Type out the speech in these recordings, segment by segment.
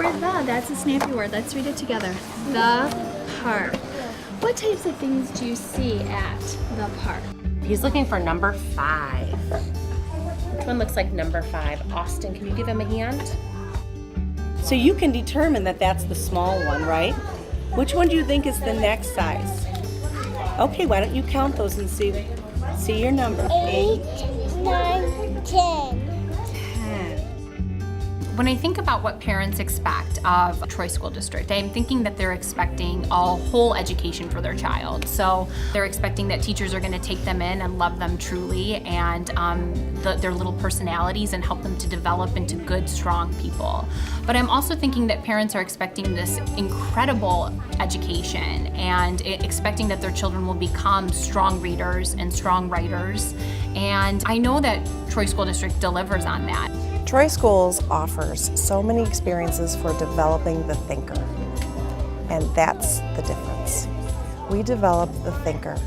word the, that's a snappy word. Let's read it together. The park. What types of things do you see at the park? He's looking for number 5. Which one looks like number 5? Austin, can you give him a hand? So you can determine that that's the small one, right? Which one do you think is the next size? Okay, why don't you count those and see your number. 8, 9, 10. When I think about what parents expect of Troy School District, I'm thinking that they're expecting a whole education for their child. So they're expecting that teachers are going to take them in and love them truly and their little personalities and help them to develop into good, strong people. But I'm also thinking that parents are expecting this incredible education and expecting that their children will become strong readers and strong writers. And I know that Troy School District delivers on that. Troy Schools offers so many experiences for developing the thinker, and that's the difference. We develop the thinker.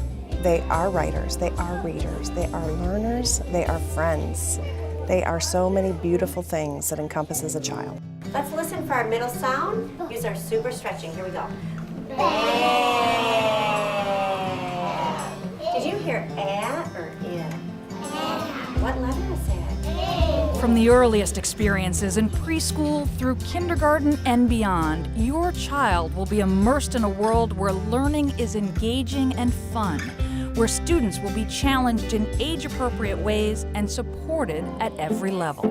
They are writers, they are readers, they are learners, they are friends. They are so many beautiful things that encompasses a child. Let's listen for our middle sound. Use our super stretching. Here we go. Did you hear or in? What letter is that? From the earliest experiences in preschool through kindergarten and beyond, your child will be immersed in a world where learning is engaging and fun, where students will be challenged in age-appropriate ways and supported at every level.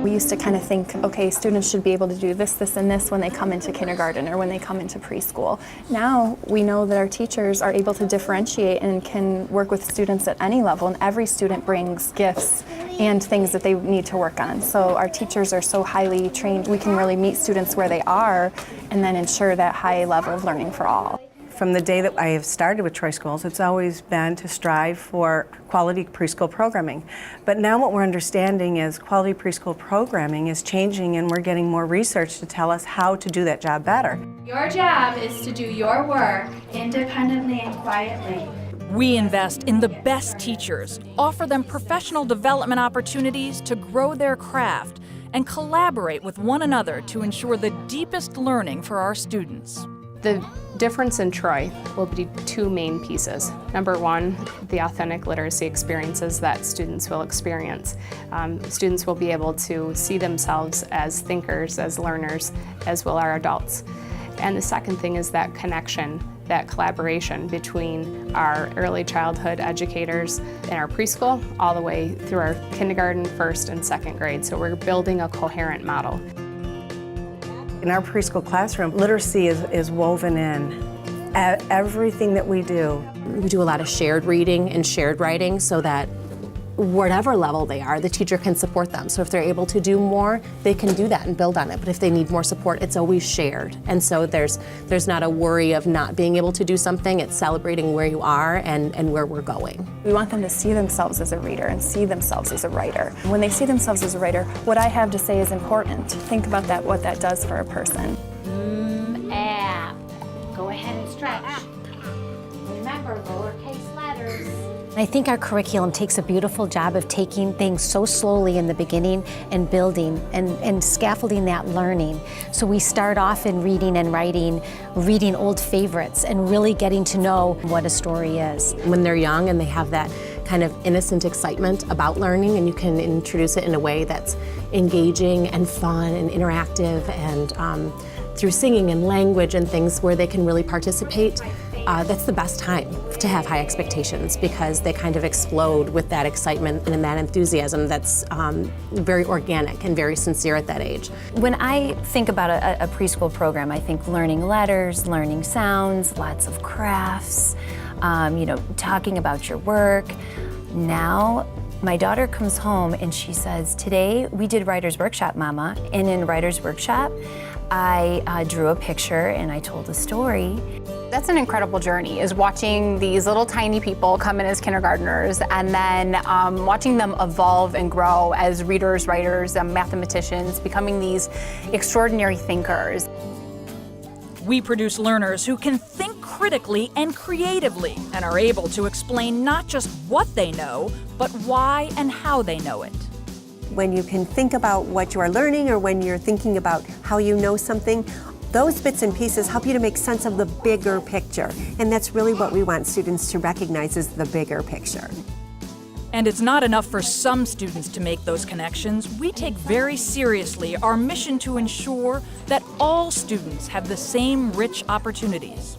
We used to kind of think, okay, students should be able to do this, this, and this when they come into kindergarten or when they come into preschool. Now we know that our teachers are able to differentiate and can work with students at any level, and every student brings gifts and things that they need to work on. So our teachers are so highly trained, we can really meet students where they are and then ensure that high level of learning for all. From the day that I have started with Troy Schools, it's always been to strive for quality preschool programming. But now what we're understanding is quality preschool programming is changing, and we're getting more research to tell us how to do that job better. Your job is to do your work independently and quietly. We invest in the best teachers, offer them professional development opportunities to grow their craft, and collaborate with one another to ensure the deepest learning for our students. The difference in Troy will be 2 main pieces. Number 1, the authentic literacy experiences that students will experience. Students will be able to see themselves as thinkers, as learners, as will our adults. And the second thing is that connection, that collaboration between our early childhood educators in our preschool all the way through our kindergarten, 1st, and 2nd grade. So we're building a coherent model. In our preschool classroom, literacy is woven in everything that we do. We do a lot of shared reading and shared writing so that whatever level they are, the teacher can support them. So if they're able to do more, they can do that and build on it. But if they need more support, it's always shared. And so there's not a worry of not being able to do something. It's celebrating where you are and where we're going. We want them to see themselves as a reader and see themselves as a writer. When they see themselves as a writer, what I have to say is important. Think about that, what that does for a person. App. Go ahead and stretch. Remember, lowercase letters. I think our curriculum takes a beautiful job of taking things so slowly in the beginning and building and scaffolding that learning. So we start off in reading and writing, reading old favorites and really getting to know what a story is. When they're young and they have that kind of innocent excitement about learning, and you can introduce it in a way that's engaging and fun and interactive and through singing and language and things where they can really participate, that's the best time to have high expectations because they kind of explode with that excitement and that enthusiasm that's very organic and very sincere at that age. When I think about a preschool program, I think learning letters, learning sounds, lots of crafts, talking about your work. Now, my daughter comes home and she says, today we did Writer's Workshop, Mama, and in Writer's Workshop, I drew a picture and I told a story. That's an incredible journey, is watching these little tiny people come in as kindergartners and then watching them evolve and grow as readers, writers, mathematicians, becoming these extraordinary thinkers. We produce learners who can think critically and creatively and are able to explain not just what they know, but why and how they know it. when you can think about what you are learning or when you're thinking about how you know something, those bits and pieces help you to make sense of the bigger picture. And that's really what we want students to recognize is the bigger picture. And it's not enough for some students to make those connections. We take very seriously our mission to ensure that all students have the same rich opportunities.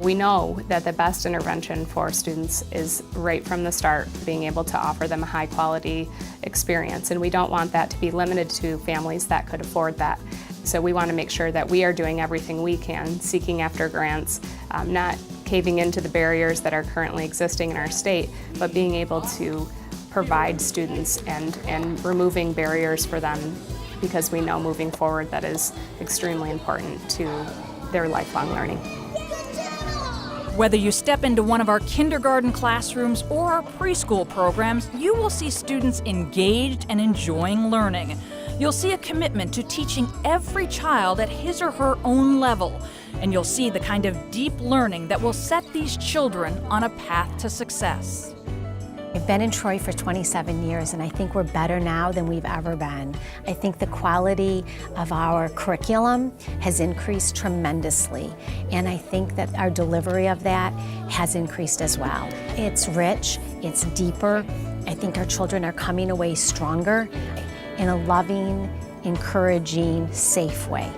We know that the best intervention for students is right from the start, being able to offer them a high quality experience. And we don't want that to be limited to families that could afford that. So we want to make sure that we are doing everything we can, seeking after grants, not caving into the barriers that are currently existing in our state, but being able to provide students and removing barriers for them, because we know moving forward that is extremely important to their lifelong learning. Whether you step into one of our kindergarten classrooms or our preschool programs, you will see students engaged and enjoying learning. You'll see a commitment to teaching every child at his or her own level, and you'll see the kind of deep learning that will set these children on a path to success. I've been in Troy for 27 years, and I think we're better now than we've ever been. I think the quality of our curriculum has increased tremendously, and I think that our delivery of that has increased as well. It's rich, it's deeper. I think our children are coming away stronger in a loving, encouraging, safe way.